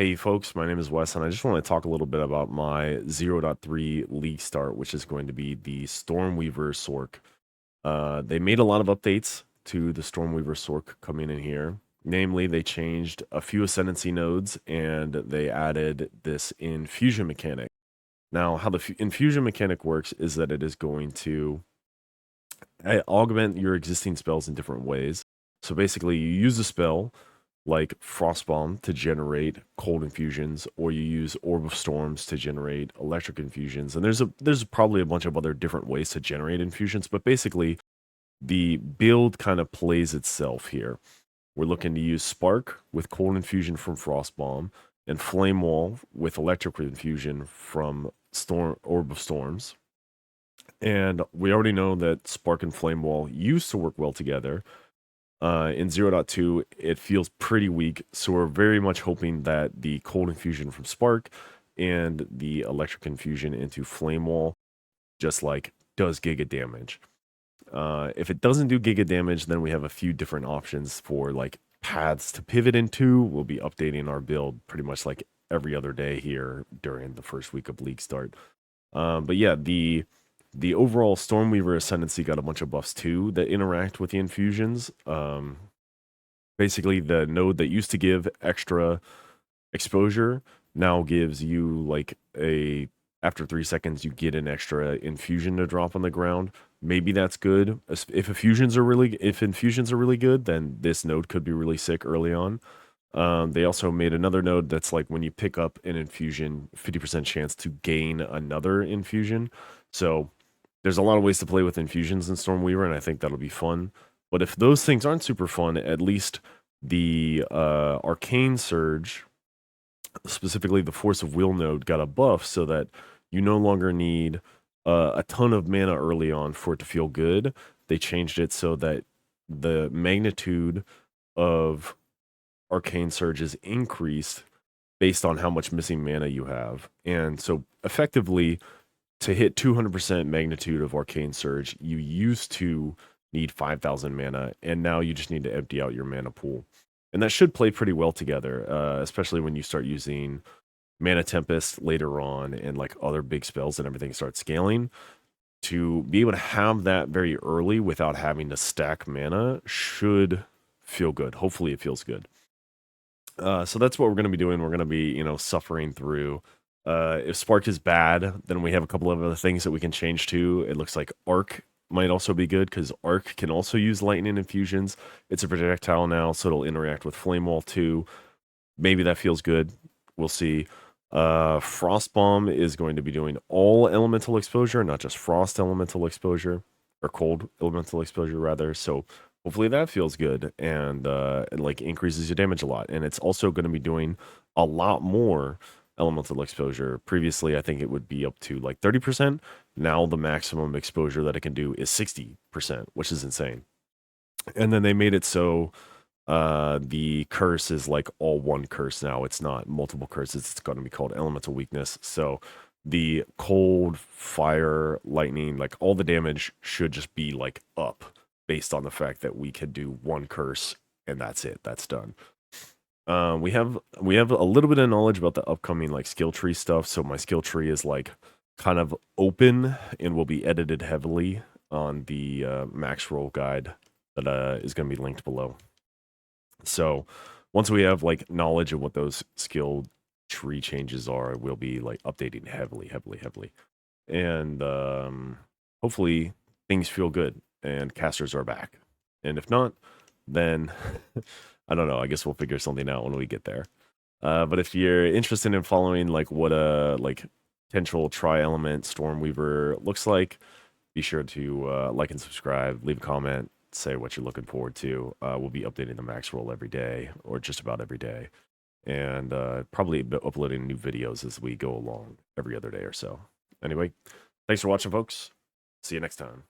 Hey folks, my name is Wes, and I just want to talk a little bit about my 0.3 league start, which is going to be the Stormweaver Sorc. They made a lot of updates to the Stormweaver Sorc coming in here. Namely, they changed a few Ascendancy nodes, and they added this infusion mechanic. Now, how the infusion mechanic works is that it is going to augment your existing spells in different ways. So basically, you use a spell like Frostbomb to generate cold infusions, or you use Orb of Storms to generate electric infusions. And there's probably a bunch of other different ways to generate infusions, but basically the build kind of plays itself here. We're looking to use Spark with cold infusion from Frostbomb and Flame Wall with electric infusion from Orb of Storms. And we already know that Spark and Flame Wall used to work well together. In 0.2, it feels pretty weak, so we're very much hoping that the cold infusion from Spark and the electric infusion into Flame Wall just like does giga damage. If it doesn't do giga damage, then we have a few different options for like paths to pivot into. We'll be updating our build pretty much like every other day here during the first week of league start. But yeah, the overall Stormweaver Ascendancy got a bunch of buffs too that interact with the infusions. Basically, the node that used to give extra exposure now gives you like after 3 seconds you get an extra infusion to drop on the ground. Maybe that's good. If infusions are really good, then this node could be really sick early on. They also made another node that's like when you pick up an infusion, 50% chance to gain another infusion. So there's a lot of ways to play with infusions in Stormweaver, and I think that'll be fun. But if those things aren't super fun, at least the Arcane Surge, specifically the Force of Will node, got a buff so that you no longer need a ton of mana early on for it to feel good. They changed it so that the magnitude of Arcane Surge is increased based on how much missing mana you have. And so effectively, to hit 200% magnitude of Arcane Surge, you used to need 5,000 mana, and now you just need to empty out your mana pool. And that should play pretty well together, especially when you start using Mana Tempest later on and like other big spells and everything starts scaling. To be able to have that very early without having to stack mana should feel good. Hopefully it feels good. So that's what we're going to be doing. We're going to be, suffering through. If Spark is bad, then we have a couple of other things that we can change to. It looks like Arc might also be good because Arc can also use lightning infusions. It's a projectile now, so it'll interact with Flame Wall too. Maybe that feels good. We'll see. Frost Bomb is going to be doing all elemental exposure, not just frost elemental exposure, or cold elemental exposure rather. So hopefully that feels good and it like increases your damage a lot. And it's also going to be doing a lot more elemental exposure. Previously, I think it would be up to like 30%. Now the maximum exposure that it can do is 60%, which is insane. And then they made it so the curse is like all one curse now. It's not multiple curses. It's going to be called elemental weakness. So the cold, fire, lightning, like all the damage should just be like up based on the fact that we can do one curse and that's it. That's done. We have a little bit of knowledge about the upcoming like skill tree stuff. So my skill tree is like kind of open and will be edited heavily on the max roll guide that is going to be linked below. So once we have like knowledge of what those skill tree changes are, we'll be like updating heavily. And hopefully things feel good and casters are back. And if not, then I don't know. I guess we'll figure something out when we get there. But if you're interested in following like what a like potential tri-element Stormweaver looks like, be sure to like and subscribe, leave a comment, say what you're looking forward to. We'll be updating the max roll every day, or just about every day, and probably uploading new videos as we go along every other day or so. Anyway, thanks for watching, folks. See you next time.